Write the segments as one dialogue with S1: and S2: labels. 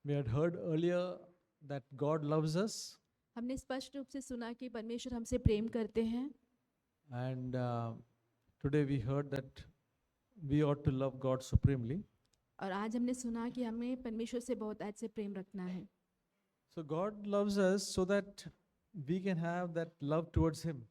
S1: We had heard earlier that God loves us,
S2: हमने स्पष्ट रूप से सुना कि परमेश्वर हमसे प्रेम करते हैं,
S1: and today we heard that we ought to love God supremely.
S2: और आज हमने सुना कि हमें परमेश्वर से बहुत आज से प्रेम रखना है.
S1: So God loves us so that we can have that love towards Him.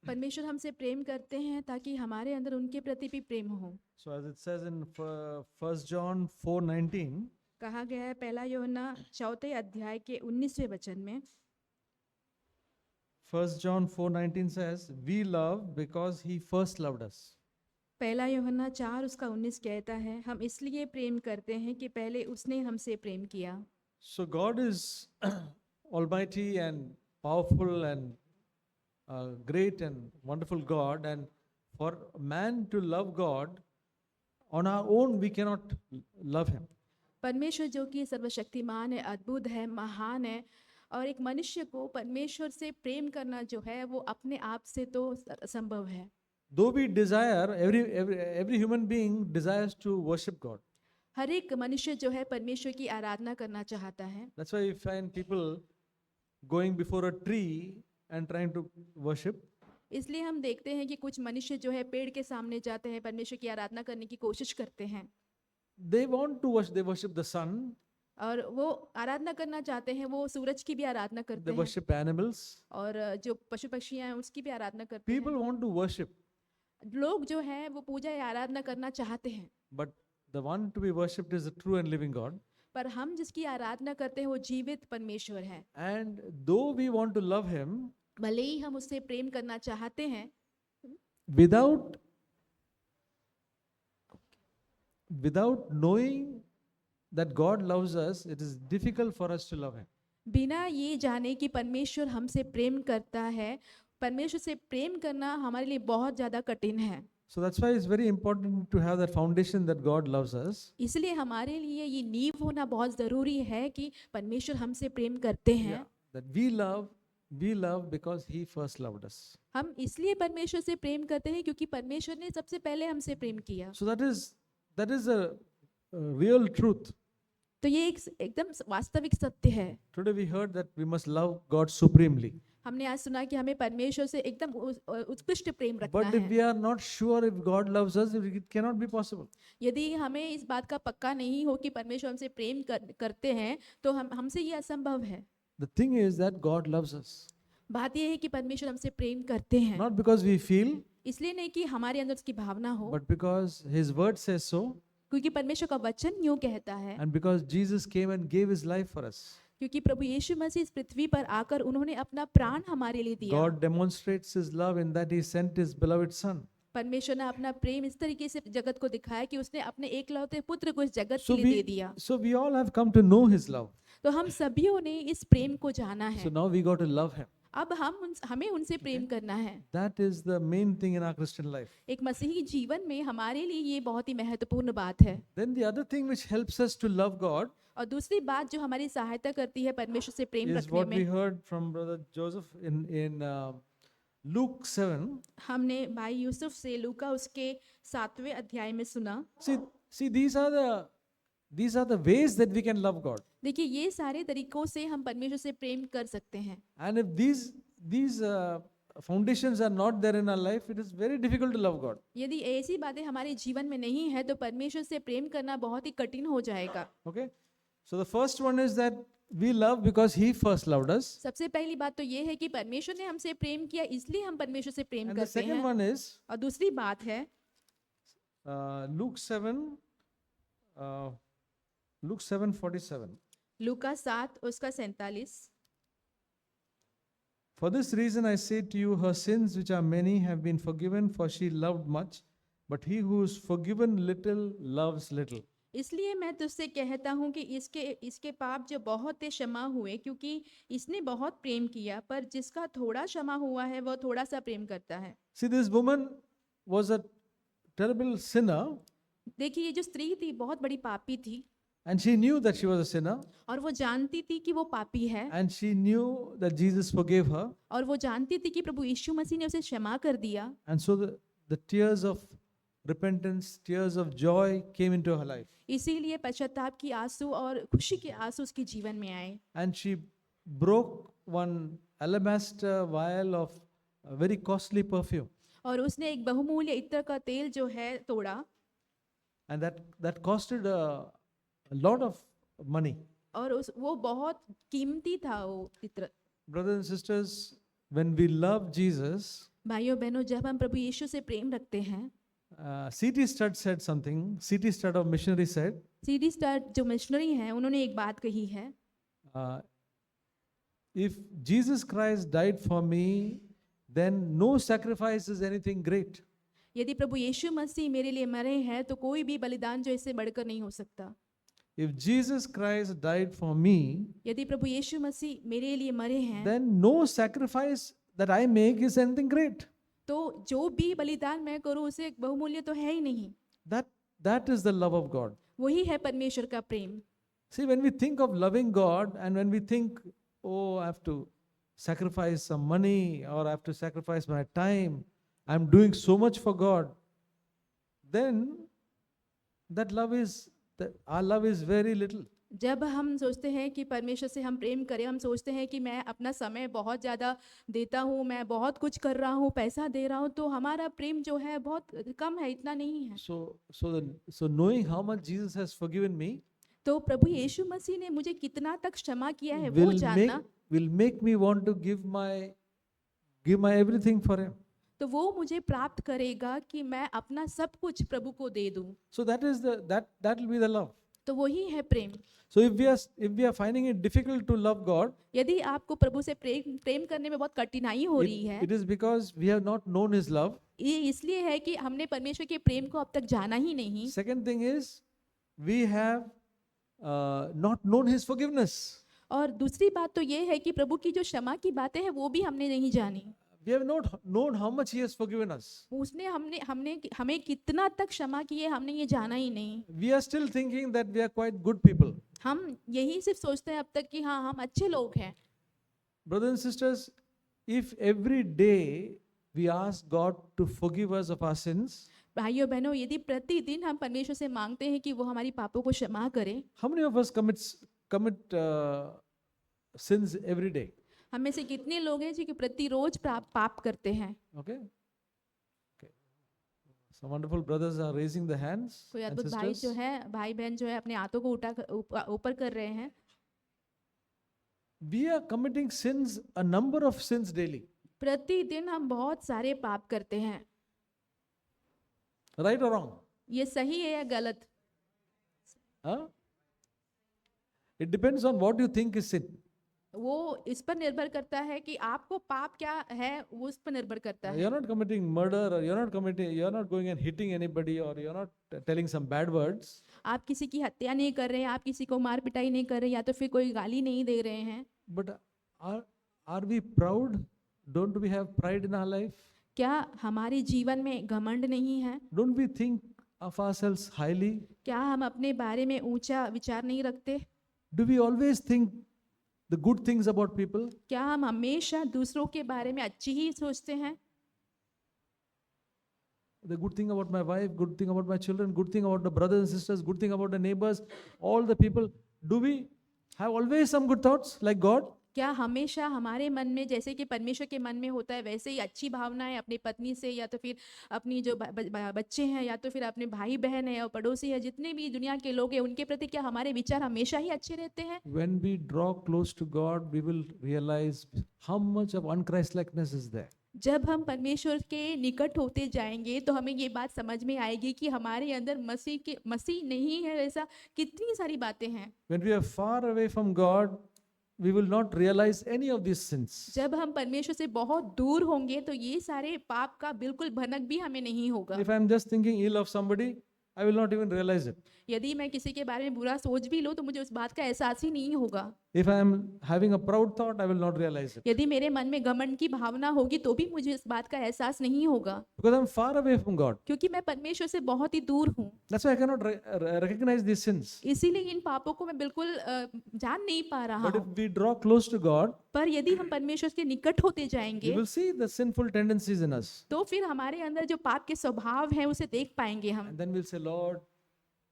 S2: परमेश्वर हमसे प्रेम करते हैं ताकि हमारे अंदर उनके प्रति भी प्रेम हो.
S1: So as it says in 1 John 4:19,
S2: कहा गया है पहला यूहन्ना 4 अध्याय के 19वें वचन में,
S1: 1 John 4:19 says, "We love because He first loved us."
S2: पहला यूहन्ना 4 उसका 19 कहता है, हम इसलिए प्रेम करते हैं कि पहले उसने हमसे प्रेम किया.
S1: So God is Almighty and powerful and great and wonderful God, and for man to love God on our own, we cannot love Him.
S2: परमेश्वर जो कि सर्वशक्तिमान है, अद्भुत है, महान है, और एक मनुष्य को परमेश्वर से प्रेम करना जो है वो अपने आप से तो असंभव है.
S1: Though we desire, every human being desires to worship God.
S2: हर एक मनुष्य जो है परमेश्वर की आराधना करना चाहता है.
S1: That's why you find people going before a tree and trying to worship.
S2: इसलिए हम देखते हैं कि कुछ मनुष्य जो है पेड़ के सामने जाते हैं, परमेश्वर की आराधना करने की कोशिश करते हैं,
S1: They want to worship. They worship the sun.
S2: और वो आराधना करना चाहते हैं, वो सूरज की भी आराधना करते
S1: They
S2: हैं,
S1: worship animals.
S2: और जो पशु पक्षियां हैं उसकी भी आराधना करते
S1: People want to worship,
S2: हैं. लोग जो है वो पूजा या आराधना करना चाहते हैं,
S1: but the one to be worshipped is the true and living God.
S2: पर हम जिसकी आराधना करते हैं वो जीवित परमेश्वर है.
S1: And though we want to love Him,
S2: भले ही हम उससे प्रेम करना चाहते हैं,
S1: without knowing that God loves us, it is difficult for us to love Him.
S2: बिना ये जाने कि परमेश्वर हमसे प्रेम करता है, परमेश्वर से प्रेम करना हमारे लिए बहुत ज़्यादा कठिन है.
S1: So that's why it's very important to have that foundation that God loves us.
S2: इसलिए हमारे लिए ये नींव होना बहुत ज़रूरी है कि परमेश्वर हमसे प्रेम करते हैं.
S1: That we love because He first loved us.
S2: हम इसलिए परमेश्वर से प्रेम करते हैं क्योंकि परमेश्वर ने सबसे पहले हमसे प्रेम किया.
S1: So that is a real truth.
S2: तो ये एकदम वास्तविक सत्य है.
S1: Today we heard that we must love God supremely.
S2: हमने आज सुना कि हमें परमेश्वर से एकदम उत्कृष्ट प्रेम रखना
S1: But if
S2: है.
S1: we are not sure if God loves us, it cannot be possible.
S2: यदि हमें इस बात का पक्का नहीं हो कि परमेश्वर हमसे प्रेम करते हैं तो हमसे ये असंभव है.
S1: The thing is that God loves us.
S2: बात यह है कि परमेश्वर हमसे प्रेम करते हैं,
S1: Not because we feel,
S2: इसलिए नहीं कि हमारे अंदर उसकी भावना हो,
S1: but because His word says so,
S2: क्योंकि परमेश्वर का वचन यूं कहता है,
S1: and because Jesus came and gave His life for us.
S2: क्योंकि प्रभु यीशु मसीह इस पृथ्वी पर आकर उन्होंने अपना प्राण हमारे लिए दिया.
S1: God demonstrates His love in that He sent His beloved Son.
S2: परमेश्वर ने अपना प्रेम इस तरीके से जगत को दिखाया कि उसने अपने एकलौते पुत्र को इस जगत
S1: So
S2: के लिए दे दिया.
S1: we all have come to know His love.
S2: तो हम सभियों ने इस प्रेम को जाना
S1: So
S2: है.
S1: now we got to love Him.
S2: अब हमें उनसे प्रेम करना है.
S1: That is the main thing in our Christian life.
S2: एक मसीही जीवन में हमारे लिए ये बहुत ही महत्वपूर्ण बात है.
S1: Then the other thing which helps us to love God
S2: और दूसरी बात जो हमारी सहायता करती है परमेश्वर से प्रेम
S1: is
S2: रखने
S1: what we
S2: में,
S1: heard from Brother Joseph in Luke 7.
S2: हमने भाई यूसुफ से लूका उसके 7वें अध्याय में सुना.
S1: See, these are the ways that we can love God.
S2: देखिए ये सारे तरीकों से हम परमेश्वर से प्रेम कर सकते हैं.
S1: And if these foundations are not there in our life, it is very difficult to love God.
S2: यदि ऐसी बातें हमारे जीवन में नहीं है तो परमेश्वर से प्रेम करना बहुत ही कठिन हो जाएगा.
S1: Okay? So the first one is that we love because He first loved us.
S2: सबसे पहली बात तो ये है कि परमेश्वर ने हमसे प्रेम किया, इसलिए हम परमेश्वर से प्रेम
S1: And the
S2: करते
S1: second
S2: हैं.
S1: one is
S2: और दूसरी बात है
S1: Luke 7:47.
S2: लूका 7 उसका 47.
S1: For this reason I say to you, her sins, which are many, have been forgiven, for she loved much. But he who is forgiven little loves little.
S2: इसलिए मैं तुझसे कहता हूँ कि इसके पाप जो बहुत थे क्षमा हुए, क्योंकि इसने बहुत प्रेम किया. पर जिसका थोड़ा क्षमा हुआ है वह थोड़ा सा प्रेम करता है.
S1: See, this woman was a terrible sinner,
S2: देखिए ये जो स्त्री थी बहुत बड़ी पापी थी,
S1: and she knew that she was a sinner,
S2: और वो जानती थी कि वो पापी है,
S1: and she knew that Jesus forgave her,
S2: और वो जानती थी कि प्रभु यीशु मसीह ने उसे क्षमा कर दिया.
S1: and so the tears of repentance, tears of joy came into her life.
S2: इसीलिए पश्चाताप की आंसू और खुशी के आंसू उसके जीवन में आए
S1: And she broke one alabaster vial of a very costly perfume.
S2: और उसने एक बहुमूल्य इत्र का तेल जो है तोड़ा
S1: And that costed a lot of money.
S2: और उस वो बहुत कीमती था वो इत्र।
S1: Brothers and sisters, when we love Jesus,
S2: भाइयों बहनों, जब हम प्रभु यीशु से प्रेम रखते हैं,
S1: C.T. Studd said something. C.T. Studd of missionary said,
S2: CD star जो मिशनरी हैं उन्होंने एक बात कही है,
S1: uh, if Jesus Christ died for me, then no sacrifice is anything great.
S2: यदि प्रभु यीशु मसीह मेरे लिए मरे हैं तो कोई भी बलिदान जो इससे बढ़कर नहीं हो सकता।
S1: If Jesus Christ died for me,
S2: यदि प्रभु यीशु मसीह मेरे लिए मरे हैं
S1: then no sacrifice that I make is anything great.
S2: तो जो भी बलिदान मैं करूं उसे एक बहुमूल्य तो है ही नहीं।
S1: That is the love of God.
S2: वही है परमेश्वर का प्रेम।
S1: See, when we think of loving God and when we think, oh, I have to sacrifice some money or I have to sacrifice my time, I'm doing so much for God, then our love is very little.
S2: जब हम सोचते हैं कि परमेश्वर से हम प्रेम करें, हम सोचते हैं कि मैं अपना समय बहुत ज़्यादा देता हूँ, मैं बहुत कुछ कर रहा हूँ, पैसा दे रहा हूँ, तो हमारा प्रेम जो है बहुत कम है, इतना नहीं है।
S1: So knowing how much Jesus has forgiven me
S2: तो प्रभु यीशु मसीह ने मुझे कितना तक क्षमा किया है वो जानना
S1: will make me want to give my everything for Him.
S2: तो वो मुझे प्राप्त करेगा कि मैं अपना सब कुछ प्रभु को दे दूं।
S1: So that will be the love.
S2: तो वही है प्रेम।
S1: So if we are finding it difficult to love God,
S2: यदि आपको प्रभु से प्रेम करने में बहुत कठिनाई हो रही है,
S1: it is because we have not known His love.
S2: ये इसलिए है कि हमने परमेश्वर के प्रेम को अब तक जाना ही नहीं।
S1: Second thing is we have not known His forgiveness.
S2: और दूसरी बात तो ये है कि प्रभु की जो क्षमा की बातें हैं वो भी हमने नहीं जानी।
S1: We have not known how much He has forgiven us.
S2: उसने हमें कितना तक क्षमा की है हमने ये जाना ही नहीं।
S1: We are still thinking that we are quite good people.
S2: हम यही सिर्फ सोचते हैं अब तक कि हाँ हम अच्छे लोग हैं।
S1: Brothers and sisters, if every day we ask God to forgive us of our sins,
S2: भाइयों बहनों, यदि प्रतिदिन हम परमेश्वर से मांगते हैं कि वो हमारी पापों को क्षमा करे,
S1: how many of us commit sins every day?
S2: हम में से कितने लोग हैं जो कि प्रतिरोज पाप करते हैं?
S1: Okay. Some wonderful brothers are raising their hands.
S2: कोई
S1: and
S2: अद्भुत भाई जो
S1: sisters.
S2: है, भाई बहन जो है अपने हाथों को ऊपर कर रहे हैं।
S1: We are committing sins, a number of sins daily.
S2: प्रतिदिन हम बहुत सारे पाप करते हैं।
S1: Right or wrong?
S2: ये सही है या गलत?
S1: Huh? It depends on what you think is sin.
S2: वो इस पर निर्भर करता है कि आपको पाप क्या है, वो उस पर निर्भर करता है।
S1: You're not committing murder, or you're not going and hitting anybody, or you're not telling some bad words.
S2: आप किसी की हत्या नहीं कर रहे हैं, आप किसी को मार पिटाई नहीं कर रहे हैं, या तो फिर कोई गाली नहीं दे रहे हैं।
S1: But are we proud? Don't we have pride in our life?
S2: क्या हमारे जीवन में घमंड नहीं है?
S1: Don't we think of ourselves highly?
S2: क्या हम अपने बारे में ऊंचा विचार नहीं रखते?
S1: Do we always think the good things about people?
S2: क्या हम हमेशा दूसरों के बारे में अच्छी ही सोचते हैं?
S1: The good thing about my wife, good thing about my children, good thing about the brothers and sisters, good thing about the neighbors, all the people. Do we have always some good thoughts like God?
S2: क्या हमेशा हमारे मन में जैसे कि परमेश्वर के मन में होता है वैसे ही अच्छी भावनाएं अपनी पत्नी से, या तो फिर अपनी जो बच्चे हैं, या तो फिर अपने भाई बहन है और पड़ोसी है, जितने भी दुनिया के लोग हैं उनके प्रति क्या हमारे विचार हमेशा ही अच्छे रहते हैं?
S1: When we draw close to God, we will realize how much of unChristlikeness is there.
S2: जब हम परमेश्वर के निकट होते जाएंगे तो हमें ये बात समझ में आएगी कि हमारे अंदर मसीह नहीं है, ऐसा कितनी सारी बातें हैं।
S1: When we are far away from God, we will not realize any of these sins.
S2: जब हम परमेश्वर से बहुत दूर होंगे तो ये सारे पाप का बिल्कुल भनक भी हमें नहीं होगा।
S1: If I am just thinking ill of somebody, I will not even realize it.
S2: यदि मैं किसी के बारे में बुरा सोच भी लूं तो मुझे उस बात का एहसास ही नहीं होगा।
S1: if I am having a proud thought, I will not realize it.
S2: यदि मेरे मन में घमंड की भावना होगी तो भी मुझे इस बात का एहसास नहीं होगा,
S1: Because I'm far away from God.
S2: क्योंकि मैं परमेश्वर से बहुत ही दूर हूँ।
S1: That's why I cannot recognize these sins.
S2: इसीलिए इन पापों को मैं बिल्कुल जान नहीं पा रहा
S1: But if
S2: हूँ।
S1: we draw close to God,
S2: पर यदि हम परमेश्वर के निकट होते
S1: we
S2: जाएंगे
S1: will see the sinful tendencies in us.
S2: तो फिर हमारे अंदर जो पाप के स्वभाव हैं उसे देख पाएंगे हम।
S1: And then we'll say, Lord,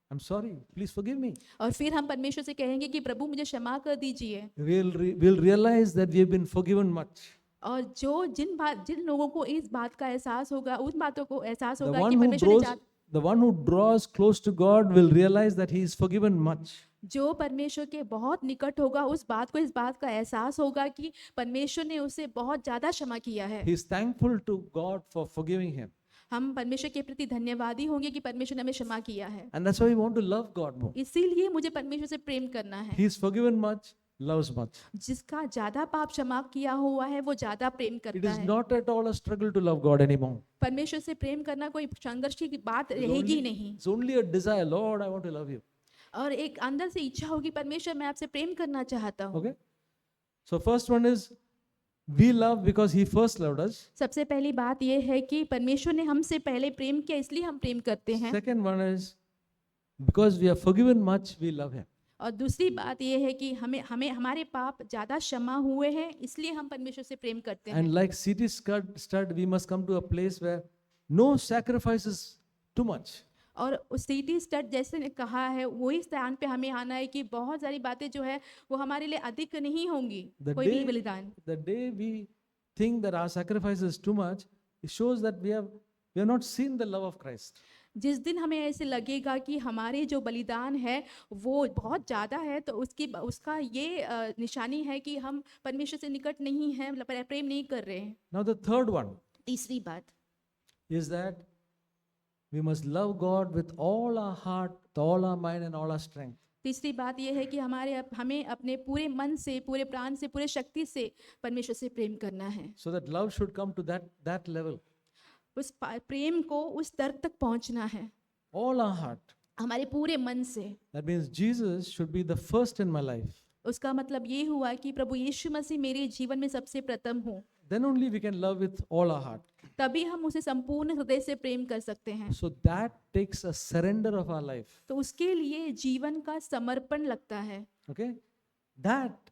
S1: I'm sorry, please forgive me.
S2: और फिर हम परमेश्वर से कहेंगे कि प्रभु मुझे क्षमा कर दीजिए।
S1: We'll realize that we have been forgiven much.
S2: और जो जिन लोगों को इस बात का एहसास होगा, उन बातों को एहसास
S1: The
S2: होगा
S1: one
S2: कि
S1: who
S2: परमेश्वर ने
S1: draws, the one who draws close to God will realize that he is forgiven much.
S2: जो परमेश्वर के बहुत निकट होगा उस बात को इस बात का एहसास होगा कि परमेश्वर ने उसे बहुत ज्यादा क्षमा किया है।
S1: He is thankful to God for forgiving him.
S2: हम परमेश्वर के प्रति धन्यवादी होंगे कि परमेश्वर ने हमें क्षमा किया है।
S1: And that's why we want to love God more.
S2: इसीलिए मुझे परमेश्वर से प्रेम करना है।
S1: He is forgiven much, loves much.
S2: जिसका ज्यादा पाप क्षमा किया हुआ है वो ज्यादा प्रेम
S1: It
S2: करता
S1: is
S2: है।
S1: not at all a struggle to love God anymore.
S2: परमेश्वर से प्रेम करना कोई संघर्ष की बात
S1: It's
S2: रहेगी
S1: only,
S2: नहीं।
S1: it's only a desire. Lord, I want to love you.
S2: और एक अंदर से इच्छा होगी परमेश्वर मैं आपसे प्रेम करना चाहता हूँ।
S1: Okay? So first one is we love because he first loved us.
S2: सबसे पहली बात यह है कि परमेश्वर ने हमसे पहले प्रेम किया इसलिए हम प्रेम करते हैं।
S1: Second one is because we are forgiven much, we love him.
S2: और दूसरी बात यह है कि हमें हमारे पाप ज्यादा क्षमा हुए हैं इसलिए हम परमेश्वर से प्रेम करते हैं।
S1: And like C.T. Studd, we must come to a place where no sacrifice is too much.
S2: और उस सीटी स्टड जैसे ने कहा है वही स्थान पे हमें आना है कि बहुत सारी बातें जो है वो हमारे लिए अधिक नहीं होंगी।
S1: The
S2: कोई भी
S1: day,
S2: बलिदान
S1: the day we think that our sacrifice is too much, it shows that we have not seen the love of Christ.
S2: जिस दिन हमें ऐसे लगेगा कि हमारे जो बलिदान है वो बहुत ज़्यादा है तो उसका ये निशानी है कि हम परमेश्वर से निकट नहीं हैं, मतलब प्रेम नहीं कर रहे हैं।
S1: Now the third one
S2: तीसरी बात
S1: is that we must love God with all our heart, with all our mind and all our strength.
S2: तीसरी बात यह है कि हमें अपने पूरे मन से, पूरे प्राण से, पूरे शक्ति से परमेश्वर से प्रेम करना है।
S1: So that love should come to that level.
S2: उस प्रेम को उस स्तर तक पहुंचना है
S1: All our heart.
S2: हमारे पूरे मन से।
S1: That means Jesus should be the first in my life.
S2: उसका मतलब ये हुआ कि प्रभु यीशु मसीह मेरे जीवन में सबसे प्रथम हो,
S1: Then only we can love with all our heart.
S2: तभी हम उसे संपूर्ण हृदय से प्रेम कर सकते हैं।
S1: So that takes a surrender of our life.
S2: तो उसके लिए जीवन का समर्पण लगता है।
S1: Okay? That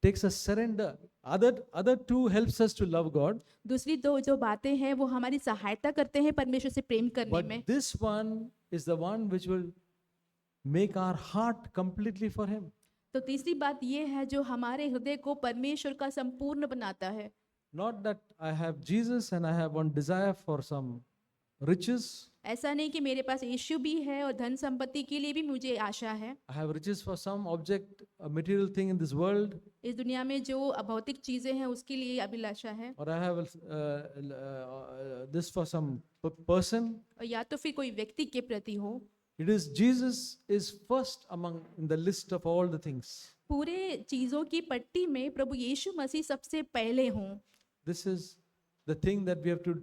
S1: takes a surrender. Other two helps us to love God.
S2: दूसरी दो जो बातें हैं वो हमारी सहायता करते हैं परमेश्वर से प्रेम करने
S1: But
S2: में।
S1: this one is the one which will make our heart completely for him.
S2: तो तीसरी बात ये है जो हमारे हृदय को परमेश्वर का संपूर्ण बनाता है।
S1: Not that I have Jesus and I have one desire for some riches.
S2: ऐसा नहीं कि मेरे पास यीशु भी है और धन संपत्ति के लिए भी मुझे आशा है।
S1: I have riches for some object, a material thing in this world.
S2: इस दुनिया में जो भौतिक चीजें हैं उसके लिए अभिलाषा है,
S1: Or I have this for some person.
S2: और या तो फिर कोई व्यक्ति के प्रति हो।
S1: It is Jesus is first among in the list of all the things.
S2: पूरे चीजों की पट्टी में प्रभु यीशु मसीह सबसे पहले हों।
S1: This is the thing that we have to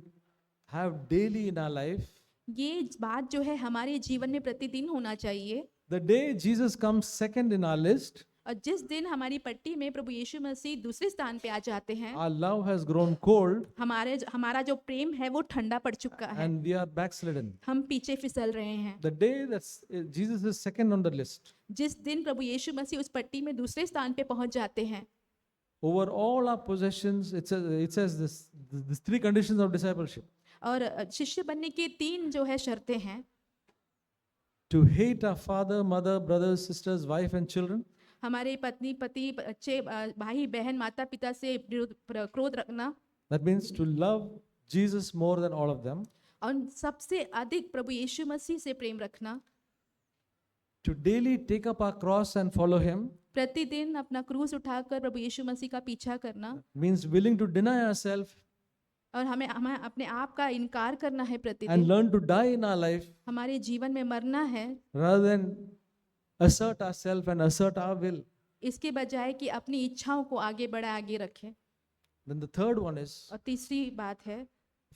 S1: have daily in our life.
S2: ये बात जो है हमारे जीवन में प्रतिदिन होना चाहिए।
S1: The day Jesus comes second in our list,
S2: और जिस दिन हमारी पट्टी में प्रभु यीशु मसीह दूसरे स्थान पे आ जाते हैं,
S1: our love has grown cold
S2: हमारा जो प्रेम है वो ठंडा पड़ चुका है,
S1: and we are backslidden.
S2: हम पीछे फिसल रहे हैं।
S1: The day that Jesus is second on the list,
S2: जिस दिन प्रभु यीशु मसीह उस पट्टी में दूसरे स्थान पे पहुंच जाते हैं,
S1: over all our possessions, it says this three conditions of discipleship.
S2: और शिष्य बनने की 3 जो है शर्तें हैं।
S1: To hate our father, mother, brothers, sisters, wife and children.
S2: हमारे पत्नी, पति, बच्चे, भाई बहन, माता पिता से क्रोध रखना।
S1: That means to love Jesus more than all of them.
S2: और सबसे अधिक प्रभु यीशु मसीह से प्रेम रखना।
S1: To daily take up our cross and follow him.
S2: प्रतिदिन अपना क्रूस उठाकर प्रभु यीशु मसीह का पीछा करना।
S1: Means willing to deny ourselves
S2: और हमें अपने आप का इनकार करना है
S1: and
S2: प्रतिदिन।
S1: learn to die in our life
S2: हमारे जीवन में मरना है,
S1: rather than assert ourselves and assert our will.
S2: इसके बजाय कि अपनी इच्छाओं को आगे रखें।
S1: Then the third one is
S2: और तीसरी बात है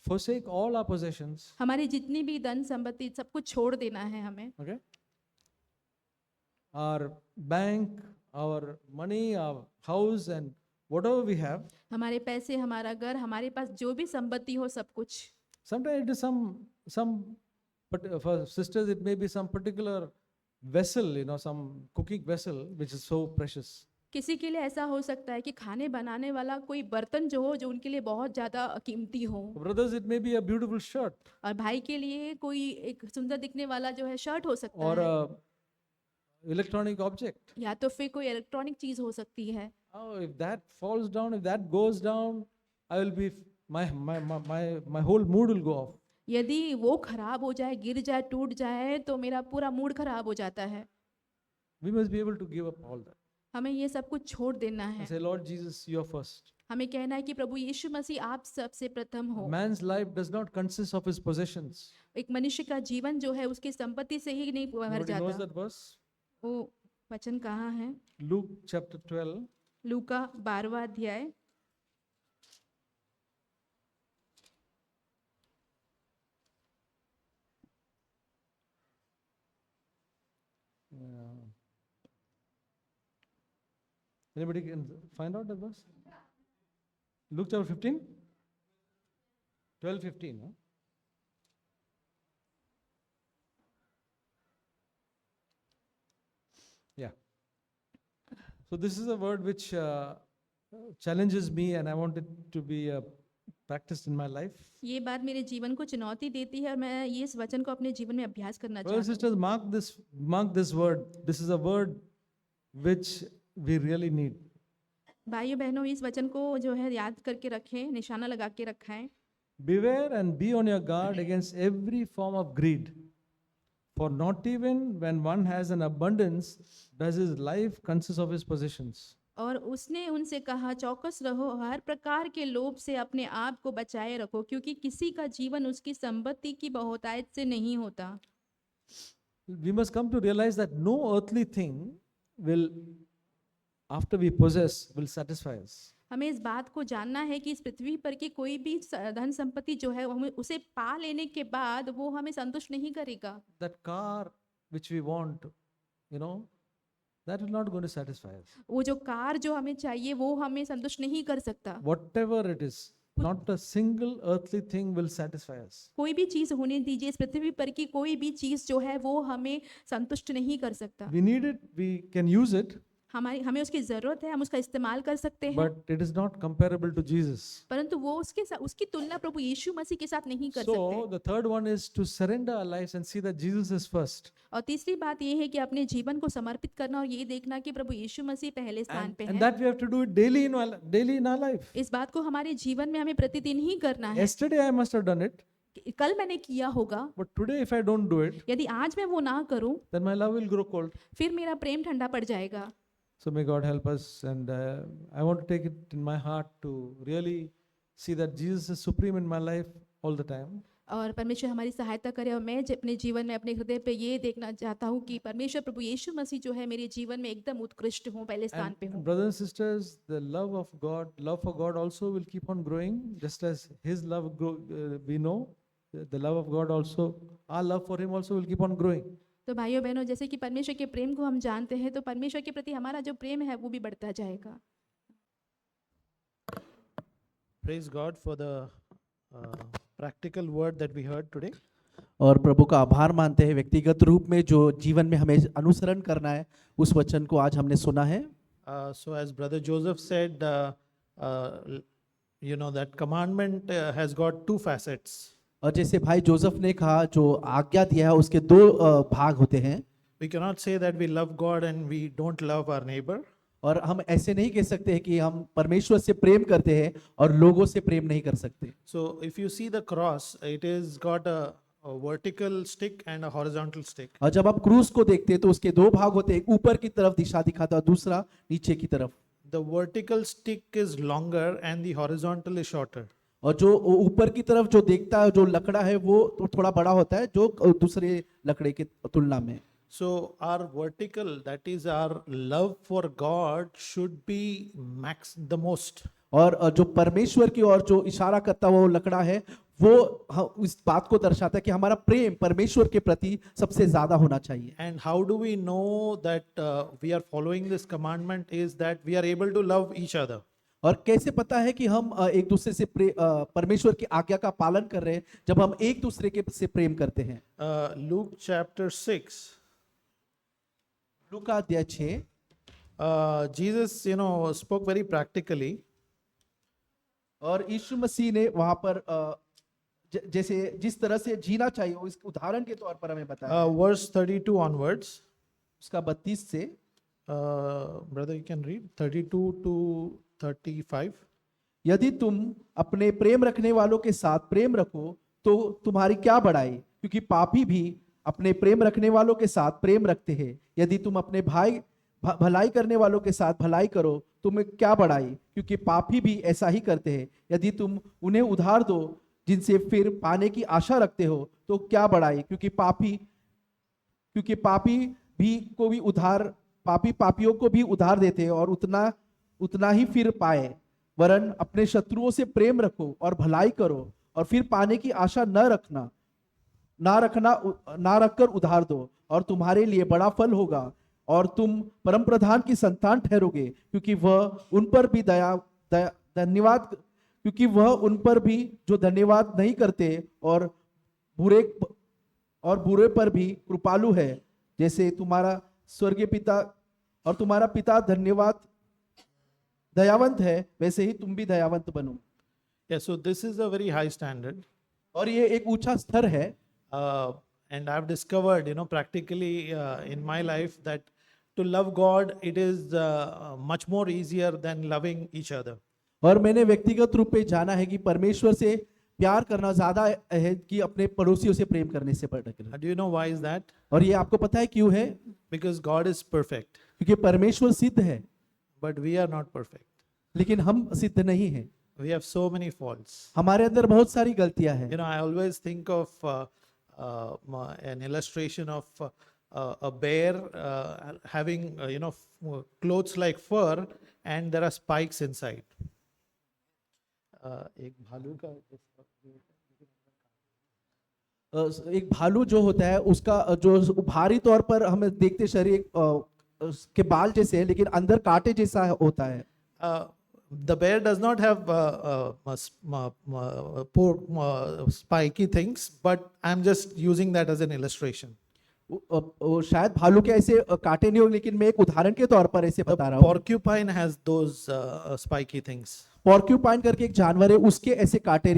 S1: forsake all our possessions.
S2: हमारी जितनी भी धन संपत्ति सब कुछ छोड़ देना है हमें।
S1: Okay? Our bank, our money, our house, and whatever we have.
S2: हमारे पैसे, हमारा घर, हमारे पास जो भी संपत्ति हो, सब कुछ.
S1: Sometimes it is some, but for sisters it may be some particular vessel, some cooking vessel which is so precious.
S2: किसी के लिए ऐसा हो सकता है कि खाने बनाने वाला कोई बर्तन जो हो, जो उनके लिए बहुत ज़्यादा कीमती हो.
S1: For brothers, it may be a beautiful shirt
S2: और भाई के लिए कोई एक सुंदर दिखने वाला जो है शर्ट हो सकता
S1: or
S2: है,
S1: a electronic object.
S2: या तो फिर कोई इलेक्ट्रॉनिक चीज हो सकती है.
S1: Oh, if that falls down, if that goes down, I will be my whole mood will go off.
S2: यदि वो खराब हो जाए, गिर जाए, टूट जाए, तो मेरा पूरा मूड खराब हो जाता है.
S1: We must be able to give up all that.
S2: हमें ये सब कुछ छोड़ देना है.
S1: And say, Lord Jesus, you are first.
S2: हमें कहना है कि प्रभु यीशु मसीह आप सबसे प्रथम हो.
S1: Man's life does not consist of his possessions.
S2: एक मनुष्य का जीवन जो है उसकी संपत्ति से ही नहीं भर
S1: Nobody knows
S2: जाता.
S1: that verse?
S2: वो वचन कहाँ है?
S1: Luke chapter 12.
S2: लूका 12वां अध्याय.
S1: Anybody can find out that verse? Luke chapter 15? 12:15. Huh? Yeah. So this is a word which challenges me, and I want it to be practiced in my life.
S2: ये बात मेरे जीवन को चुनौती देती है और मैं ये इस वचन को अपने जीवन में अभ्यास करना
S1: Brothers and
S2: चाहती हूँ.
S1: sisters, mark this word. This is a word which we really need.
S2: भाइयों बहनों, इस वचन को जो है याद करके रखें, निशाना लगा के रखा है.
S1: Beware and be on your guard against every form of greed. For not even when one has an abundance does his life consist of his possessions.
S2: और उसने उनसे कहा, चौकस रहो, हर प्रकार के लोभ से अपने आप को बचाए रखो, क्योंकि किसी का जीवन उसकी संपत्ति की बहुतायत से नहीं होता.
S1: We must come to realize that no earthly thing will, after we possess, will satisfy us.
S2: हमें इस बात को जानना है कि इस पृथ्वी पर की कोई भी धन संपत्ति जो है, हमें उसे पा लेने के बाद वो हमें संतुष्ट नहीं करेगा.
S1: That car which we want, that will not going to satisfy us.
S2: वो जो कार जो हमें चाहिए वो हमें संतुष्ट नहीं कर सकता.
S1: Whatever it is, not a single earthly thing will satisfy us.
S2: कोई भी चीज होने दीजिए, इस पृथ्वी पर की कोई भी चीज जो है वो हमें संतुष्ट नहीं कर सकता.
S1: We need it, we can use it,
S2: हमें उसकी जरूरत है, हम उसका इस्तेमाल कर सकते हैं,
S1: but it is not comparable to Jesus.
S2: परंतु वो उसकी तुलना प्रभु यीशु मसीह के साथ नहीं कर
S1: So
S2: सकते.
S1: the third one is to surrender our lives and see that Jesus is first.
S2: और तीसरी बात ये है कि अपने जीवन को समर्पित करना और ये देखना कि प्रभु यीशु मसीह पहले स्थान पे
S1: And
S2: है.
S1: that we have to do it daily in our life.
S2: इस बात को हमारे जीवन में हमें प्रतिदिन ही करना है.
S1: Yesterday I must have done it,
S2: कल मैंने किया होगा,
S1: but today if I don't do it,
S2: यदि आज मैं वो ना करूं,
S1: then my love will grow cold.
S2: फिर मेरा प्रेम ठंडा पड़ जाएगा.
S1: So may God help us, and I want to take it in my heart to really see that Jesus is supreme in my life all the time.
S2: और परमेश्वर हमारी सहायता करे, और मैं अपने जीवन में अपने हृदय पे ये देखना चाहता हूँ कि परमेश्वर प्रभु यीशु मसीह जो है मेरे जीवन में एकदम उत्कृष्ट हो, पहले स्थान पे
S1: And
S2: हो.
S1: brothers and sisters, the love for God also will keep on growing, just as His love we know, the love of God also, our love for Him also will keep on growing.
S2: तो भाइयों बहनों, जैसे कि परमेश्वर के प्रेम को हम जानते हैं, तो परमेश्वर के प्रति हमारा जो प्रेम है वो भी बढ़ता जाएगा.
S3: Praise God for the practical word that we heard today.
S4: और प्रभु का आभार मानते हैं व्यक्तिगत रूप में जो जीवन में हमें अनुसरण करना है उस वचन को आज हमने सुना है.
S3: So as Brother Joseph said, that commandment has got two facets.
S4: और जैसे भाई जोसेफ ने कहा, जो आज्ञा दिया है उसके दो भाग होते हैं.
S3: We cannot say that we love God and we don't love our neighbor.
S4: और हम ऐसे नहीं कह सकते हैं कि हम परमेश्वर से प्रेम करते हैं और लोगों से प्रेम नहीं कर सकते.
S3: So if you see the cross, it is got a vertical stick and a horizontal stick.
S4: और जब आप क्रूस को देखते हैं तो उसके दो भाग होते हैं, ऊपर की तरफ दिशा दिखाता है और दूसरा नीचे की तरफ.
S3: The vertical stick is longer and the horizontal is shorter.
S4: और जो ऊपर की तरफ जो देखता है, जो लकड़ा है वो तो थोड़ा बड़ा होता है जो दूसरे लकड़े की तुलना में.
S3: So our vertical, that is our love for God, should be the most.
S4: और जो परमेश्वर की ओर जो इशारा करता हुआ वो लकड़ा है वो इस बात को दर्शाता है कि हमारा प्रेम परमेश्वर के प्रति सबसे ज्यादा होना चाहिए।
S3: And how do we know that we are following this commandment is that we are able to love each other.
S4: और कैसे पता है कि हम एक दूसरे से परमेश्वर की आज्ञा का पालन कर रहे हैं, जब हम एक दूसरे के से प्रेम करते हैं।
S3: Luke chapter 6.
S4: लूका अध्याय 6।
S3: Jesus, spoke very practically.
S4: और यीशु मसीह ने वहां पर जैसे जिस तरह से जीना चाहिए वो इस उदाहरण के तौर पर हमें बताया।
S3: Verse 32 onwards.
S4: उसका 32 से
S3: Brother, you can read 32 to 35.
S4: यदि तुम अपने प्रेम रखने वालों के साथ प्रेम रखो तो तुम्हारी क्या बड़ाई, क्योंकि पापी भी अपने प्रेम रखने वालों के साथ प्रेम रखते हैं। यदि तुम अपने भाई भलाई करने वालों के साथ भलाई करो तुम्हें क्या बड़ाई, क्योंकि पापी भी ऐसा ही करते हैं। यदि तुम उन्हें उधार दो जिनसे फिर पाने की आशा रखते हो तो क्या बड़ाई, क्योंकि पापियों को भी उधार देते हैं और उतना ही फिर पाए। वरन अपने शत्रुओं से प्रेम रखो और भलाई करो और फिर पाने की आशा ना रखकर उधार दो और तुम्हारे लिए बड़ा फल होगा और तुम परम प्रधान की संतान ठहरोगे, क्योंकि वह उन पर भी जो धन्यवाद नहीं करते और बुरे पर भी कृपालु है, जैसे तुम्हारा स्वर्गीय पिता और तुम्हारा पिता दयावंत है वैसे ही तुम भी दयावंत बनो।
S3: Yeah, so this is a very high standard.
S4: और ये एक ऊंचा स्तर है।
S3: And I've discovered, practically in my life that to love God, it is much more easier than loving each other.
S4: और मैंने व्यक्तिगत रूप में जाना है कि परमेश्वर से प्यार करना ज्यादा है कि अपने पड़ोसियों से प्रेम करने से बढ़कर।
S3: Do you know why is that?
S4: और ये आपको पता है क्यों है?
S3: Because God is perfect,
S4: क्योंकि परमेश्वर सिद्ध है
S3: but we are not perfect.
S4: लेकिन हम सिद्ध नहीं हैं।
S3: We have so many faults.
S4: हमारे अंदर बहुत सारी गलतियां हैं।
S3: I always think of an illustration of a bear having, clothes like fur, and there are spikes inside.
S4: एक भालू जो होता है उसका जो भारी तौर पर हम देखते शरीर के बाल जैसे है, लेकिन अंदर कांटे जैसा होता है।
S3: The bear does not have spiky things, but I'm just using that as an illustration.
S4: शायद भालू के ऐसे कांटे नहीं हो, लेकिन मैं एक उदाहरण के तौर पर ऐसे बता रहा हूँ।
S3: Porcupine has those spiky things.
S4: Porcupine करके एक जानवर है, उसके ऐसे कांटे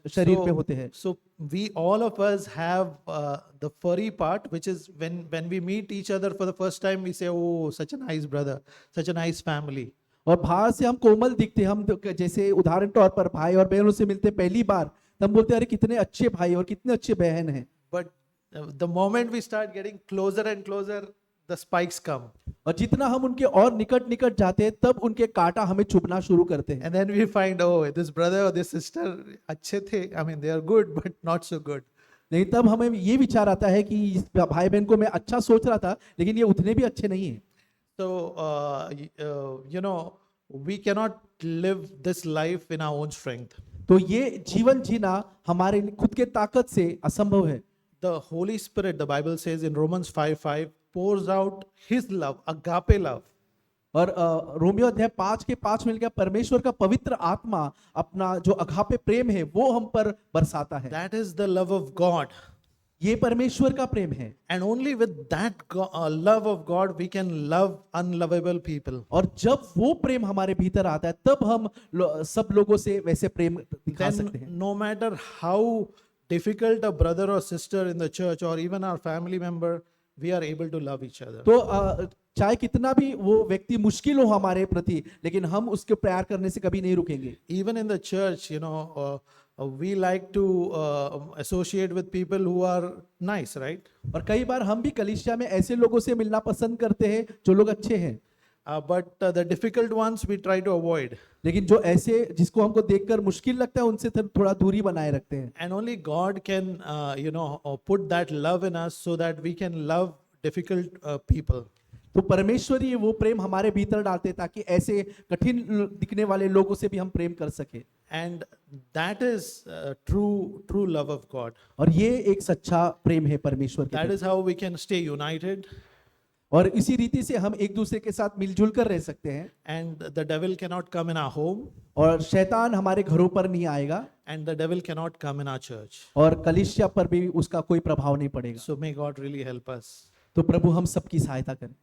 S4: शरीर पे होते हैं।
S3: So we all of us have the furry part, which is when we meet each other for the first time, we say, "Oh, such a nice brother, such a nice family."
S4: और बाहर से हम कोमल दिखते, हम जैसे उदाहरण तौर पर भाई और बहनों से मिलते पहली बार, तब बोलते अरे कितने अच्छे भाई और कितने अच्छे बहन हैं।
S3: But the moment we start getting closer and closer, the spikes come.
S4: और जितना हम उनके और निकट जाते हैं तब उनके कांटा हमें चुभना शुरू करते हैं।
S3: And then we find, oh, this brother or this sister अच्छे थे, I mean they are good but not so good.
S4: नहीं, तब हमें ये विचार आता है कि इस भाई बहन को मैं अच्छा सोच रहा था, लेकिन ये उतने भी अच्छे नहीं हैं।
S3: So we cannot live this life in our own strength.
S4: तो ये जीवन जीना हमारे खुद के ताकत से असंभव है।
S3: The Holy Spirit, the Bible says in Romans 5:5, pours out His love, agape love.
S4: और रोमियो अध्याय 5 के 5 में लिखा परमेश्वर का पवित्र आत्मा अपना जो अगापे प्रेम है वो हम पर बरसाता है।
S3: That is the love of God.
S4: ये परमेश्वर का प्रेम है।
S3: And only with that love of God we can love unlovable people.
S4: और जब वो प्रेम हमारे भीतर आता है तब हम सब लोगों से वैसे प्रेम दिखा सकते हैं।
S3: No matter how difficult a brother or sister in the church or even our family member, we are able to love each other.
S4: तो चाहे कितना भी वो व्यक्ति मुश्किल हो हमारे प्रति, लेकिन हम उसके प्यार करने से कभी नहीं रुकेंगे।
S3: Even in the church, we like to associate with people who are nice, right?
S4: और कई बार हम भी कलीसिया में ऐसे लोगों से मिलना पसंद करते हैं जो लोग अच्छे हैं।
S3: But the difficult ones we try to avoid.
S4: लेकिन जो ऐसे जिसको हमको देखकर मुश्किल लगता है उनसे थोड़ा दूरी बनाए रखते हैं।
S3: And only God can, put that love in us so that we can love difficult people.
S4: तो परमेश्वर ही वो प्रेम हमारे भीतर डालते ताकि ऐसे कठिन दिखने वाले लोगों से भी हम प्रेम कर सके।
S3: And that is true love of God.
S4: और ये एक सच्चा प्रेम है परमेश्वर के
S3: That
S4: प्रति।
S3: is how we can stay united,
S4: और इसी रीति से हम एक दूसरे के साथ मिलजुल कर रह सकते हैं,
S3: and the devil cannot come in our home,
S4: और शैतान हमारे घरों पर नहीं आएगा,
S3: and the devil cannot come in our church.
S4: और कलीसिया पर भी उसका कोई प्रभाव नहीं पड़ेगा।
S3: So may God really help us.
S4: तो प्रभु हम सबकी सहायता करें।